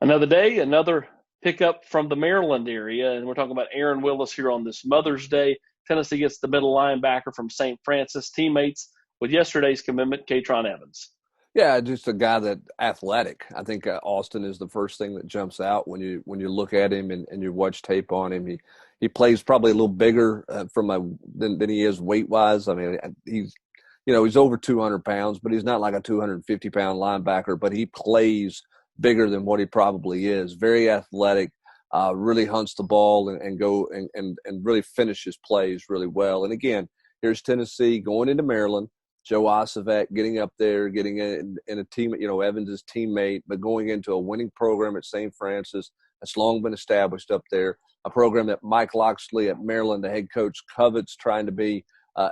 Another day, another pickup from the Maryland area, and we're talking about Aaron Willis here on this Mother's Day. Tennessee gets the middle linebacker from St. Francis, teammates with yesterday's commitment, Katron Evans. Yeah, just a guy that athletic. I think Austin is the first thing that jumps out when you look at him and you watch tape on him. He plays probably a little bigger than he is weight wise. I mean, he's over 200 pounds, but he's not like a 250-pound linebacker. But he plays bigger than what he probably is. Very athletic. Really hunts the ball and really finishes plays really well. And again, here's Tennessee going into Maryland. Joe Ossovet getting up there, getting in a team, Evans' teammate, but going into a winning program at St. Francis that's long been established up there, a program that Mike Loxley at Maryland, the head coach, covets trying to be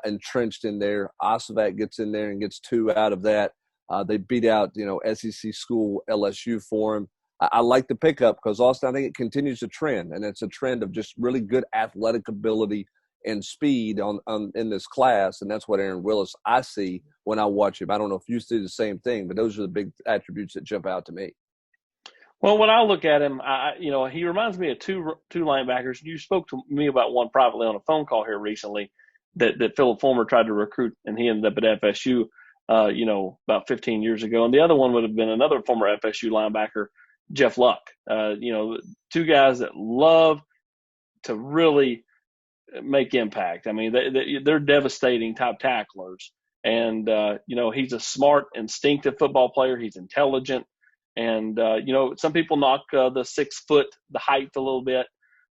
entrenched in there. Ossovet gets in there and gets two out of that. They beat out, SEC school LSU for him. I like the pickup because Austin, I think it continues to trend, and it's a trend of just really good athletic ability and speed on in this class, and that's what Aaron Willis I see when I watch him. I don't know if you see the same thing, but those are the big attributes that jump out to me. Well, when I look at him, he reminds me of two linebackers. You spoke to me about one privately on a phone call here recently that Philip Fulmer tried to recruit, and he ended up at FSU, about 15 years ago. And the other one would have been another former FSU linebacker, Jeff Luck. Two guys that love to really make impact. I mean, they're devastating top tacklers. And, he's a smart, instinctive football player. He's intelligent. And, some people knock the 6 foot, the height a little bit.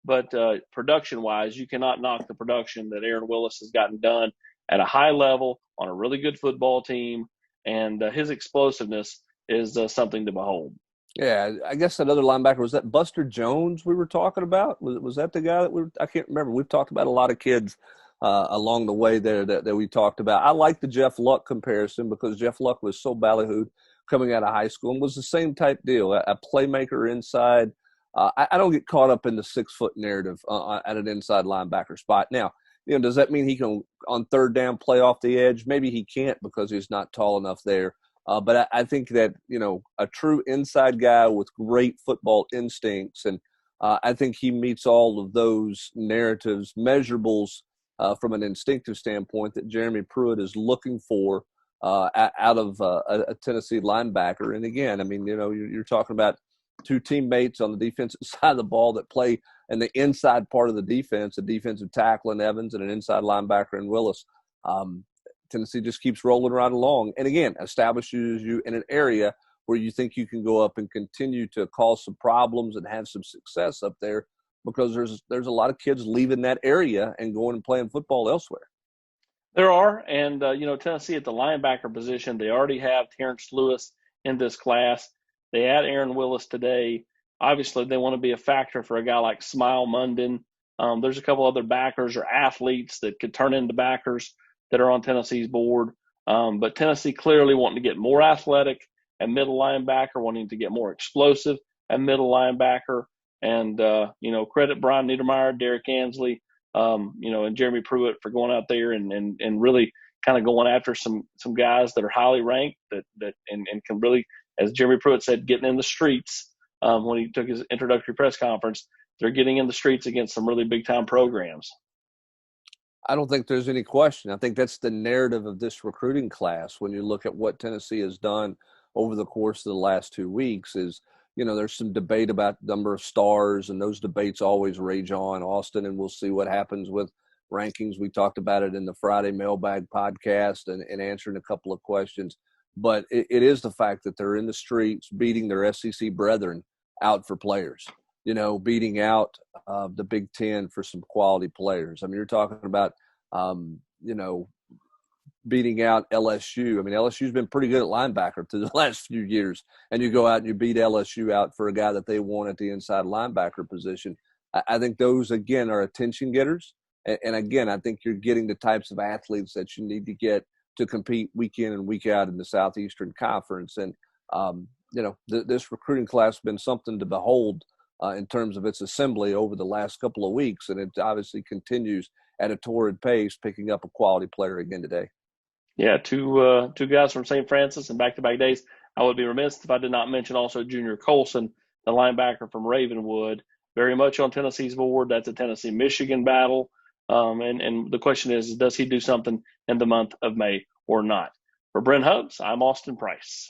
But production wise, you cannot knock the production that Aaron Willis has gotten done at a high level on a really good football team. And his explosiveness is something to behold. Yeah, I guess that other linebacker was that Buster Jones we were talking about. Was that the guy that I can't remember. We've talked about a lot of kids along the way there that we talked about. I like the Jeff Luck comparison because Jeff Luck was so ballyhooed coming out of high school and was the same type deal, a playmaker inside. I don't get caught up in the 6 foot narrative at an inside linebacker spot. Now, does that mean he can on third down play off the edge? Maybe he can't because he's not tall enough there. But I think that, a true inside guy with great football instincts, and I think he meets all of those narratives, measurables from an instinctive standpoint that Jeremy Pruitt is looking for out of a Tennessee linebacker. And again, I mean, you're talking about two teammates on the defensive side of the ball that play in the inside part of the defense, a defensive tackle in Evans and an inside linebacker in Willis. Tennessee just keeps rolling right along. And again, establishes you in an area where you think you can go up and continue to cause some problems and have some success up there because there's a lot of kids leaving that area and going and playing football elsewhere. There are. And, Tennessee at the linebacker position, they already have Terrence Lewis in this class. They add Aaron Willis today. Obviously, they want to be a factor for a guy like Smile Munden. There's a couple other backers or athletes that could turn into backers that are on Tennessee's board. But Tennessee clearly wanting to get more athletic at middle linebacker, wanting to get more explosive at middle linebacker. And, credit Brian Niedermeyer, Derek Ansley, and Jeremy Pruitt for going out there and really kind of going after some guys that are highly ranked that can really, as Jeremy Pruitt said, getting in the streets when he took his introductory press conference. They're getting in the streets against some really big-time programs. I don't think there's any question. I think that's the narrative of this recruiting class. When you look at what Tennessee has done over the course of the last 2 weeks is, there's some debate about the number of stars, and those debates always rage on, Austin, and we'll see what happens with rankings. We talked about it in the Friday Mailbag podcast and answering a couple of questions. But it is the fact that they're in the streets beating their SEC brethren out for players. Beating out the Big Ten for some quality players. I mean, you're talking about, beating out LSU. I mean, LSU's been pretty good at linebacker through the last few years. And you go out and you beat LSU out for a guy that they want at the inside linebacker position. I think those, again, are attention getters. And again, I think you're getting the types of athletes that you need to get to compete week in and week out in the Southeastern Conference. And, this recruiting class has been something to behold in terms of its assembly over the last couple of weeks. And it obviously continues at a torrid pace, picking up a quality player again today. Yeah, two guys from St. Francis in back-to-back days. I would be remiss if I did not mention also Junior Colson, the linebacker from Ravenwood, very much on Tennessee's board. That's a Tennessee-Michigan battle. And the question is, does he do something in the month of May or not? For Brent Hubbs, I'm Austin Price.